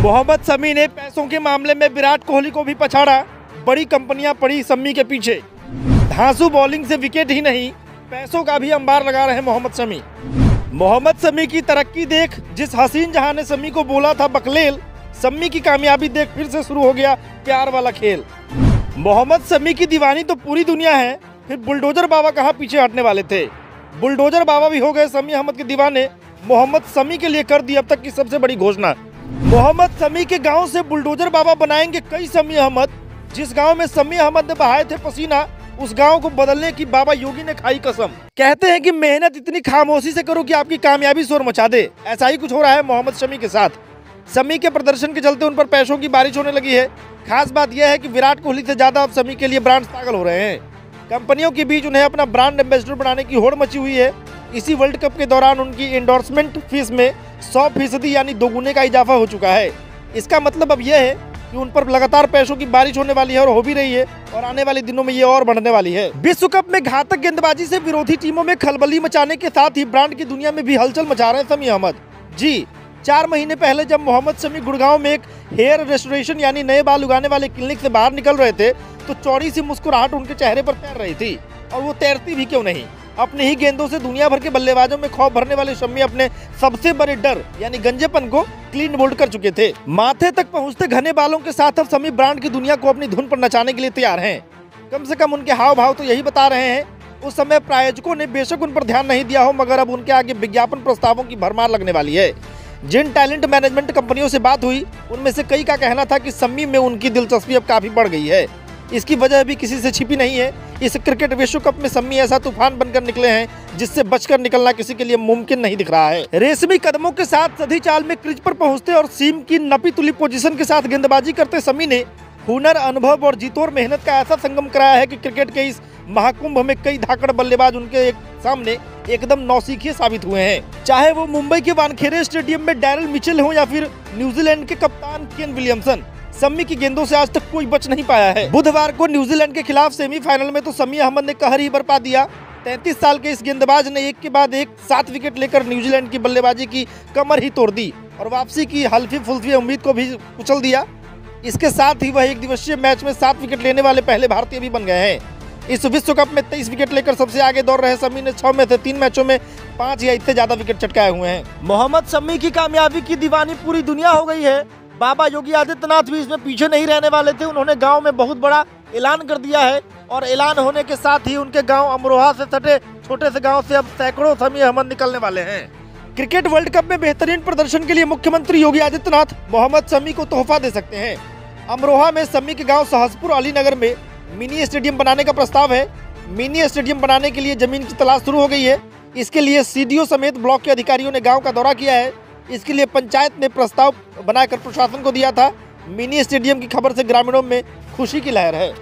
मोहम्मद शमी ने पैसों के मामले में विराट कोहली को भी पछाड़ा। बड़ी कंपनियां पड़ी शमी के पीछे। धांसू बॉलिंग से विकेट ही नहीं, पैसों का भी अंबार लगा रहे हैं मोहम्मद शमी। मोहम्मद शमी की तरक्की देख जिस हसीन जहां ने शमी को बोला था बकलेल, शमी की कामयाबी देख फिर से शुरू हो गया प्यार वाला खेल। मोहम्मद शमी की दीवानी तो पूरी दुनिया है, फिर बुलडोजर बाबा कहाँ पीछे हटने वाले थे। बुलडोजर बाबा भी हो गए शमी अहमद के दीवाने। मोहम्मद शमी के लिए कर दी अब तक की सबसे बड़ी घोषणा। मोहम्मद शमी के गांव से बुलडोजर बाबा बनाएंगे कई शमी अहमद। जिस गांव में शमी अहमद ने बहाए थे पसीना, उस गांव को बदलने की बाबा योगी ने खाई कसम। कहते हैं कि मेहनत इतनी खामोशी से करो कि आपकी कामयाबी शोर मचा दे। ऐसा ही कुछ हो रहा है मोहम्मद शमी के साथ। शमी के प्रदर्शन के चलते उन पर पैसों की बारिश होने लगी है। खास बात यह है कि विराट कोहली से ज्यादा अब शमी के लिए ब्रांड्स पागल हो रहे हैं। कंपनियों के बीच उन्हें अपना ब्रांड एम्बेसडर बनाने की होड़ मची हुई है। इसी वर्ल्ड कप के दौरान उनकी एंडोर्समेंट फीस में 100% यानी दोगुने का इजाफा हो चुका है। इसका मतलब अब यह है कि उन पर लगातार पैसों की बारिश होने वाली है और हो भी रही है, और आने वाले दिनों में ये और बढ़ने वाली है। विश्व कप में घातक गेंदबाजी से विरोधी टीमों में खलबली मचाने के साथ ही ब्रांड की दुनिया में भी हलचल मचा रहे हैं शमी अहमद। जी, 4 महीने पहले जब मोहम्मद शमी गुड़गांव में एक हेयर रेस्टोरेशन यानी नए बाल उगाने वाले क्लिनिक से बाहर निकल रहे थे, तो चौड़ी सी मुस्कुराहट उनके चेहरे पर तैर रही थी। और वो तैरती भी क्यों नहीं, अपने ही गेंदों से दुनिया भर के बल्लेबाजों में खौफ भरने वाले शमी अपने सबसे बड़े डर यानी गंजेपन को क्लीन बोल्ड कर चुके थे। माथे तक पहुंचते घने बालों के साथ अब शमी ब्रांड की दुनिया को अपनी धुन पर नचाने के लिए तैयार हैं। कम से कम उनके हाव भाव तो यही बता रहे हैं। उस समय प्रायोजकों ने बेशक उन पर ध्यान नहीं दिया हो, मगर अब उनके आगे विज्ञापन प्रस्तावों की भरमार लगने वाली है। जिन टैलेंट मैनेजमेंट कंपनियों से बात हुई, उनमें से कई का कहना था कि शमी में उनकी दिलचस्पी अब काफी बढ़ गई है। इसकी वजह भी किसी से छिपी नहीं है। इस क्रिकेट विश्व कप में शमी ऐसा तूफान बनकर निकले हैं जिससे बचकर निकलना किसी के लिए मुमकिन नहीं दिख रहा है। रेशमी कदमों के साथ सधी चाल में क्रीज पर पहुंचते और सीम की नपी तुली पोजीशन के साथ गेंदबाजी करते शमी ने हुनर, अनुभव और जीतोर मेहनत का ऐसा संगम कराया है कि क्रिकेट के इस महाकुंभ में कई धाकड़ बल्लेबाज उनके सामने एकदम नौसिखिए साबित हुए हैं। चाहे वो मुंबई के वानखेड़े स्टेडियम में डैरल मिचेल हो या फिर न्यूजीलैंड के कप्तान केन विलियमसन, शमी की गेंदों से आज तक कोई बच नहीं पाया है। बुधवार को न्यूजीलैंड के खिलाफ सेमीफाइनल में तो शमी अहमद ने कहर ही बरपा दिया। 33 साल के इस गेंदबाज ने एक के बाद एक 7 विकेट लेकर न्यूजीलैंड की बल्लेबाजी की कमर ही तोड़ दी और वापसी की हल्फी फुल्फी उम्मीद को भी कुचल दिया। इसके साथ ही वह एक दिवसीय मैच में 7 विकेट लेने वाले पहले भारतीय भी बन गए हैं। इस विश्व कप में 23 विकेट लेकर सबसे आगे दौड़ रहे शमी ने 6 में से 3 मैचों में 5 या इससे ज्यादा विकेट चटकाए हुए हैं। मोहम्मद शमी की कामयाबी की दीवानी पूरी दुनिया हो गई है। बाबा योगी आदित्यनाथ भी इसमें पीछे नहीं रहने वाले थे। उन्होंने गांव में बहुत बड़ा ऐलान कर दिया है और ऐलान होने के साथ ही उनके गांव अमरोहा से सटे छोटे से गांव से अब सैकड़ों शमी अहमद निकलने वाले हैं। क्रिकेट वर्ल्ड कप में बेहतरीन प्रदर्शन के लिए मुख्यमंत्री योगी आदित्यनाथ मोहम्मद शमी को तोहफा दे सकते हैं। अमरोहा में शमी के गाँव सहसपुर अलीनगर में मिनी स्टेडियम बनाने का प्रस्ताव है। मिनी स्टेडियम बनाने के लिए जमीन की तलाश शुरू हो गई है। इसके लिए सीडीओ समेत ब्लॉक के अधिकारियों ने गांव का दौरा किया है। इसके लिए पंचायत ने प्रस्ताव बनाकर प्रशासन को दिया था। मिनी स्टेडियम की खबर से ग्रामीणों में खुशी की लहर है।